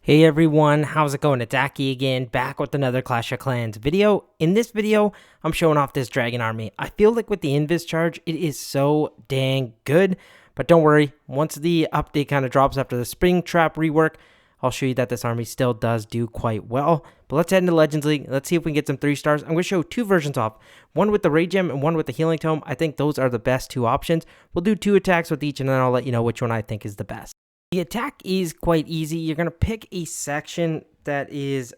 Hey everyone, how's it going? It's Aki again, back with another Clash of Clans video. In this video, I'm showing off this dragon army. I feel like with the INVIS charge, it is so dang good. But don't worry, once the update kind of drops after the spring trap rework, I'll show you that this army still does do quite well. But let's head into Legends League. Let's see if we can get some 3 stars. I'm going to show 2 versions off. One with the Rage Gem and one with the Healing Tome. I think those are the best 2 options. We'll do 2 attacks with each and then I'll let you know which one I think is the best. The attack is quite easy. You're going to pick a section that is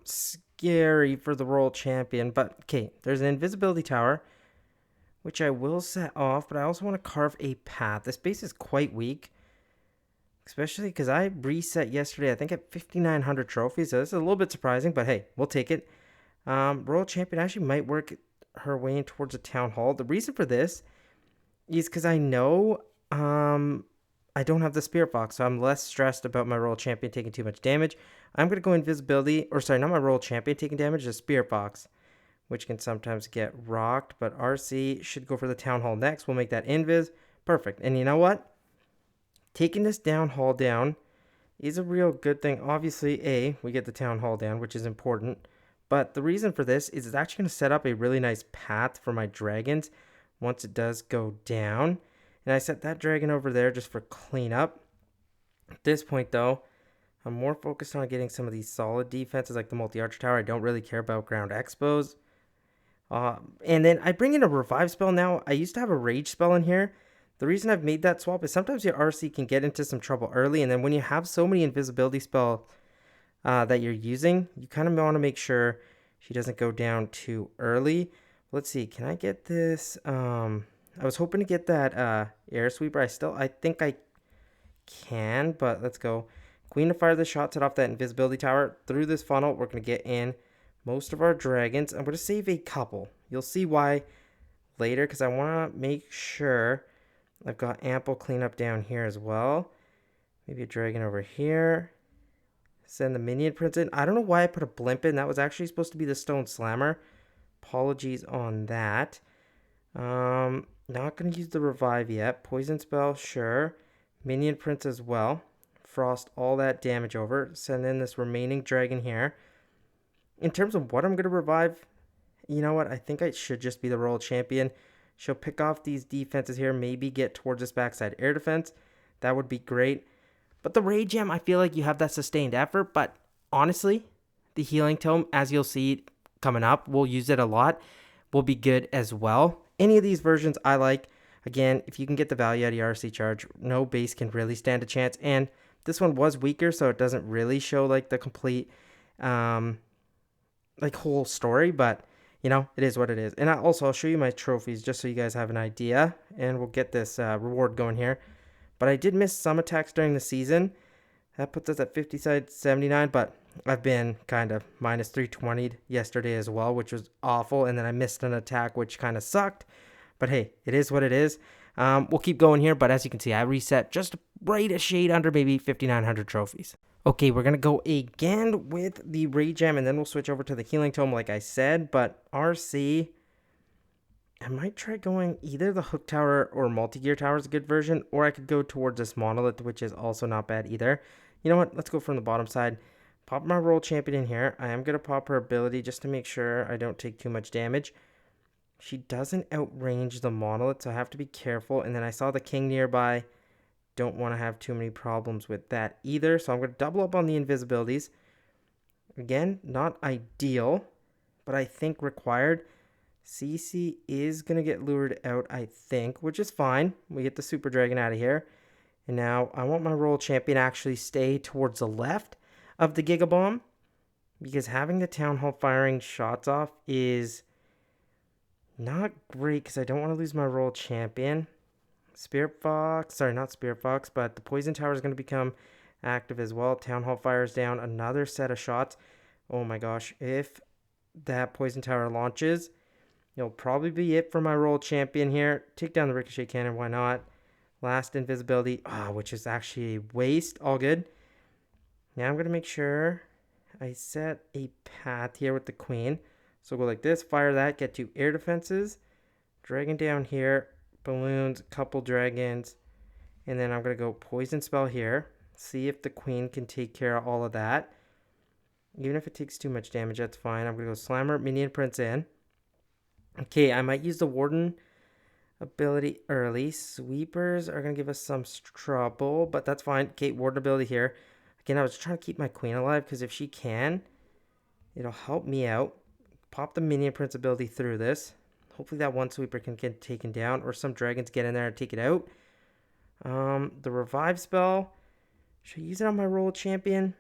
scary for the Royal Champion. But, okay, there's an invisibility tower, which I will set off. But I also want to carve a path. This base is quite weak, especially because I reset yesterday, I think, at 5,900 trophies. So this is a little bit surprising, but hey, we'll take it. Royal Champion actually might work her way in towards a town hall. The reason for this is because I know I don't have the Spirit Fox, so I'm less stressed about my Royal Champion taking too much damage. I'm going to go Invisibility, or sorry, not my Royal Champion taking damage, the Spirit Fox, which can sometimes get rocked, but RC should go for the Town Hall next. We'll make that Invis. Perfect. And you know what? Taking this Town Hall down is a real good thing. Obviously, we get the Town Hall down, which is important, but the reason for this is it's actually going to set up a really nice path for my dragons once it does go down. And I set that dragon over there just for cleanup. At this point, though, I'm more focused on getting some of these solid defenses like the multi-archer tower. I don't really care about ground expos. And then I bring in a revive spell now. I used to have a rage spell in here. The reason I've made that swap is sometimes your RC can get into some trouble early. And then when you have so many invisibility spells that you're using, you kind of want to make sure she doesn't go down too early. Let's see. Can I get this? I was hoping to get that air sweeper. I think I can, but let's go. Queen to fire the shot, set off that invisibility tower. Through this funnel, we're going to get in most of our dragons. I'm going to save a couple. You'll see why later, because I want to make sure I've got ample cleanup down here as well. Maybe a dragon over here. Send the minion prince in. I don't know why I put a blimp in. That was actually supposed to be the stone slammer. Apologies on that. Not going to use the revive yet. Poison spell, sure. Minion prince as well. Frost all that damage over. Send in this remaining dragon here. In terms of what I'm going to revive, you know what? I think I should just be the Royal Champion. She'll pick off these defenses here. Maybe get towards this backside air defense. That would be great. But the Rage Gem, I feel like you have that sustained effort. But honestly, the Healing Tome, as you'll see coming up, we'll use it a lot, will be good as well. Any of these versions I like. Again, if you can get the value out of your RC charge, no base can really stand a chance. And this one was weaker, so it doesn't really show like the complete whole story. But, you know, it is what it is. And I'll show you my trophies just so you guys have an idea. And we'll get this reward going here. But I did miss some attacks during the season. That puts us at 50 side 79, but I've been kind of minus 320 yesterday as well, which was awful. And then I missed an attack, which kind of sucked. But hey, it is what it is. We'll keep going here, but as you can see, I reset just right a shade under maybe 5,900 trophies. Okay, we're going to go again with the Rage Gem, and then we'll switch over to the Healing Tome like I said. But RC, I might try going either the Hook Tower or Multi-Gear Tower is a good version, or I could go towards this Monolith, which is also not bad either. You know what? Let's go from the bottom side. Pop my Royal Champion in here. I am going to pop her ability just to make sure I don't take too much damage. She doesn't outrange the Monolith, so I have to be careful. And then I saw the King nearby. Don't want to have too many problems with that either. So I'm going to double up on the invisibilities. Again, not ideal, but I think required. CC is going to get lured out, I think, which is fine. We get the Super Dragon out of here. And now I want my Royal Champion to actually stay towards the left of the Giga Bomb, because having the Town Hall firing shots off is not great, because I don't want to lose my Royal Champion. Spirit Fox, sorry, not Spirit Fox, but the Poison Tower is going to become active as well. Town Hall fires down another set of shots. Oh my gosh, if that Poison Tower launches, it'll probably be it for my Royal Champion here. Take down the Ricochet Cannon, why not? Last invisibility, which is actually a waste. All good. Now I'm going to make sure I set a path here with the Queen. So go like this, fire that, get 2 air defenses. Dragon down here, balloons, couple dragons. And then I'm going to go Poison Spell here. See if the queen can take care of all of that. Even if it takes too much damage, that's fine. I'm going to go Slammer, Minion Prince in. Okay, I might use the Warden ability early. Sweepers are going to give us some trouble, but that's fine. Okay, Warden ability here. Again, I was trying to keep my queen alive because if she can, it'll help me out. Pop the Minion Prince ability through this. Hopefully that one sweeper can get taken down, or some dragons get in there and take it out. The revive spell. Should I use it on my roll champion?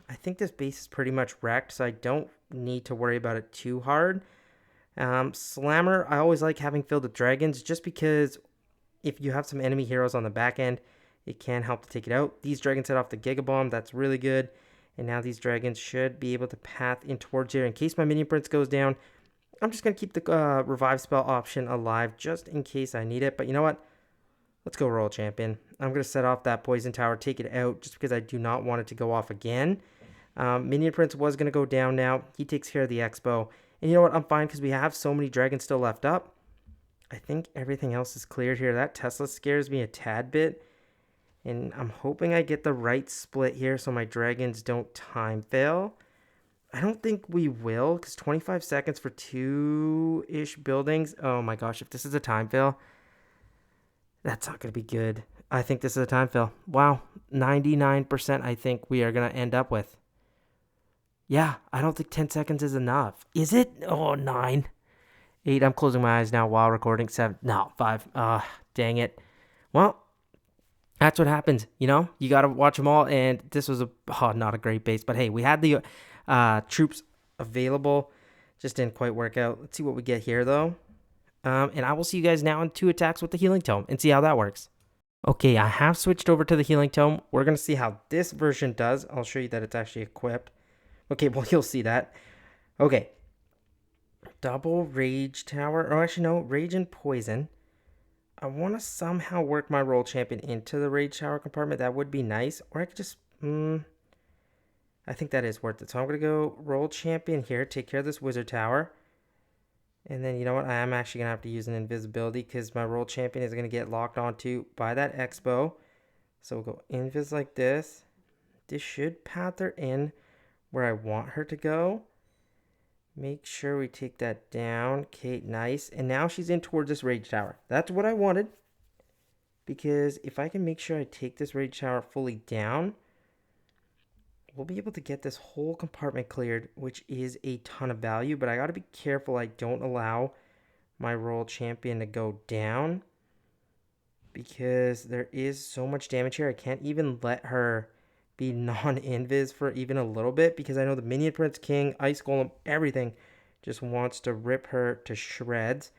I think this base is pretty much wrecked, so I don't need to worry about it too hard. Slammer, I always like having filled with dragons, just because if you have some enemy heroes on the back end, it can help to take it out. These dragons set off the Giga Bomb. That's really good. And now these dragons should be able to path in towards here. In case my Minion Prince goes down, I'm just going to keep the revive spell option alive just in case I need it. But you know what? Let's go Royal Champion. I'm going to set off that Poison Tower, take it out, just because I do not want it to go off again. Minion Prince was going to go down now. He takes care of the Expo. And you know what? I'm fine because we have so many dragons still left up. I think everything else is cleared here. That Tesla scares me a tad bit. And I'm hoping I get the right split here so my dragons don't time fail. I don't think we will, because 25 seconds for 2-ish buildings. Oh my gosh, if this is a time fail, that's not going to be good. I think this is a time fail. Wow, 99% I think we are going to end up with. Yeah, I don't think 10 seconds is enough. Is it? Oh, 9. 8, I'm closing my eyes now while recording. 7, no, 5. Dang it. Well, that's what happens, you know? You got to watch them all, and this was not a great base. But hey, we had the troops available. Just didn't quite work out. Let's see what we get here, though. And I will see you guys now in 2 attacks with the Healing Tome and see how that works. Okay, I have switched over to the Healing Tome. We're going to see how this version does. I'll show you that it's actually equipped. Okay, well, you'll see that. Okay. Double Rage Tower. Oh, actually, no. Rage and Poison. I want to somehow work my Royal Champion into the Rage Tower compartment. That would be nice. Or I could just... I think that is worth it. So I'm going to go Royal Champion here. Take care of this Wizard Tower. And then, you know what? I am actually going to have to use an invisibility because my Royal Champion is going to get locked onto by that Expo. So we'll go Invis like this. This should path her in where I want her to go. Make sure we take that down. Okay, nice. And now she's in towards this Rage Tower. That's what I wanted. Because if I can make sure I take this Rage Tower fully down, we'll be able to get this whole compartment cleared, which is a ton of value. But I got to be careful I don't allow my Royal Champion to go down, because there is so much damage here. I can't even let her be non-invis for even a little bit, because I know the Minion Prince, King, Ice Golem, everything just wants to rip her to shreds.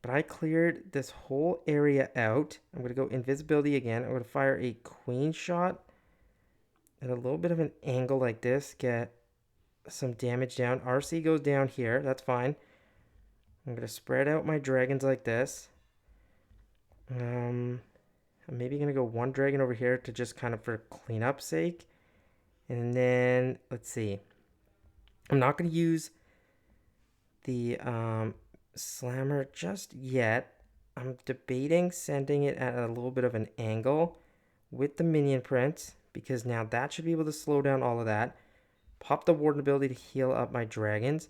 But I cleared this whole area out. I'm going to go invisibility again. I'm going to fire a queen shot at a little bit of an angle like this. Get some damage down. RC goes down here. That's fine. I'm going to spread out my dragons like this. I'm maybe going to go one dragon over here to just kind of for cleanup sake. And then, let's see. I'm not going to use the slammer just yet. I'm debating sending it at a little bit of an angle with the Minion Prince, because now that should be able to slow down all of that. Pop the Warden ability to heal up my dragons.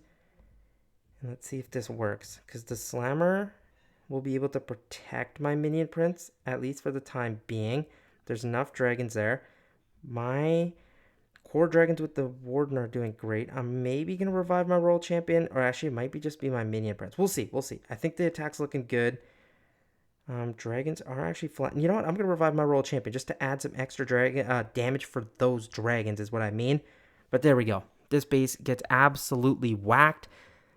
And let's see if this works, because the slammer will be able to protect my Minion Prince, at least for the time being. There's enough dragons there. My core dragons with the Warden are doing great. I'm maybe going to revive my Royal Champion, or actually it might be just be my Minion Prince. We'll see. We'll see. I think the attack's looking good. Dragons are actually flat. You know what? I'm going to revive my Royal Champion just to add some extra dragon damage for those dragons is what I mean. But there we go. This base gets absolutely whacked.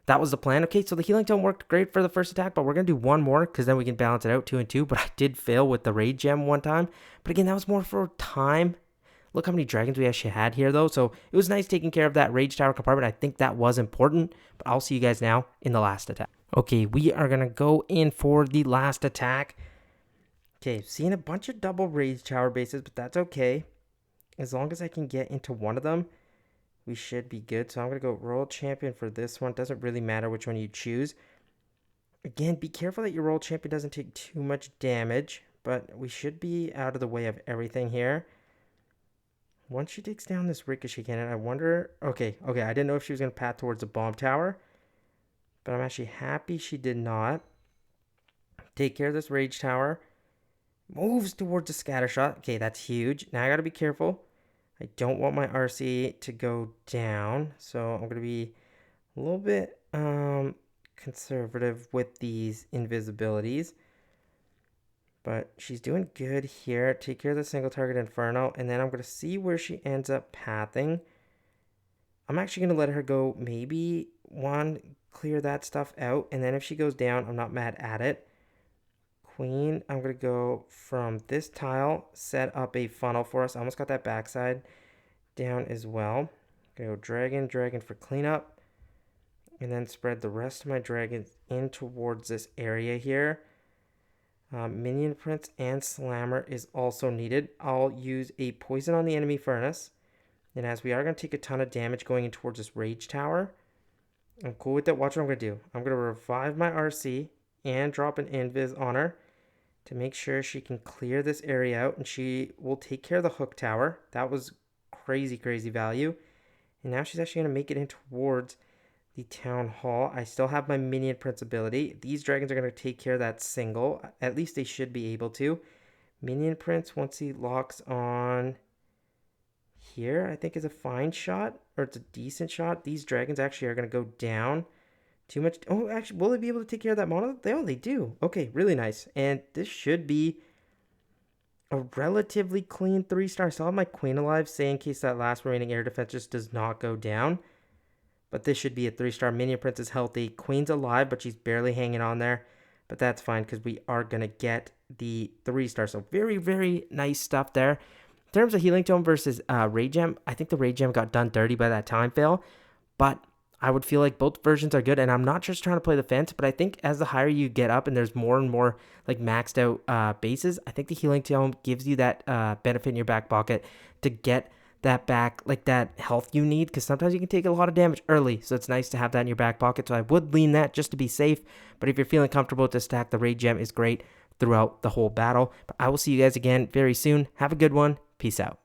That was the plan. Okay, so the Healing Tome worked great for the first attack, but we're going to do one more because then we can balance it out 2 and 2. But I did fail with the Raid Gem one time. But again, that was more for time. Look how many dragons we actually had here, though. So it was nice taking care of that Rage Tower compartment. I think that was important. But I'll see you guys now in the last attack. Okay, we are going to go in for the last attack. Okay, seeing a bunch of double Rage Tower bases, but that's okay. As long as I can get into one of them, we should be good. So I'm going to go Royal Champion for this one. Doesn't really matter which one you choose. Again, be careful that your Royal Champion doesn't take too much damage, but we should be out of the way of everything here. Once she takes down this ricochet cannon, I wonder... Okay, I didn't know if she was going to path towards the bomb tower, but I'm actually happy she did not. Take care of this rage tower. Moves towards the scatter shot. Okay, that's huge. Now I got to be careful. I don't want my RC to go down, so I'm going to be a little bit conservative with these invisibilities. But she's doing good here. Take care of the single target Inferno, and then I'm going to see where she ends up pathing. I'm actually going to let her go maybe one, clear that stuff out, and then if she goes down, I'm not mad at it. Queen, I'm going to go from this tile, set up a funnel for us. I almost got that backside down as well. Go dragon for cleanup, and then spread the rest of my dragons in towards this area here. Minion Prince and Slammer is also needed. I'll use a poison on the enemy furnace. And as we are going to take a ton of damage going in towards this rage tower, I'm cool with that. Watch what I'm going to do. I'm going to revive my RC and drop an invis on her to make sure she can clear this area out. And she will take care of the hook tower. That was crazy value. And now she's actually going to make it in towards the town hall. I still have my minion prince ability. These dragons are going to take care of that single. At least they should be able to. Minion prince, once he locks on here, I think is a fine shot, or it's a decent shot. These dragons actually are going to go down. Too much. Oh, actually, will they be able to take care of that monolith? Oh, they do. Okay, really nice. And this should be a relatively clean 3-star. I still have my queen alive, say in case that last remaining air defense just does not go down. But this should be a 3-star. Minion Prince is healthy. Queen's alive, but she's barely hanging on there. But that's fine because we are going to get the 3-star. So very nice stuff there. In terms of Healing Tome versus Rage Gem, I think the Rage Gem got done dirty by that time fail. But I would feel like both versions are good. And I'm not just trying to play the fence, but I think as the higher you get up and there's more and more like maxed out bases, I think the Healing Tome gives you that benefit in your back pocket to get that back, like that health you need, because sometimes you can take a lot of damage early, so it's nice to have that in your back pocket. So I would lean that just to be safe, but if you're feeling comfortable to stack, the Rage Gem is great throughout the whole battle. But I will see you guys again very soon. Have a good one. Peace out.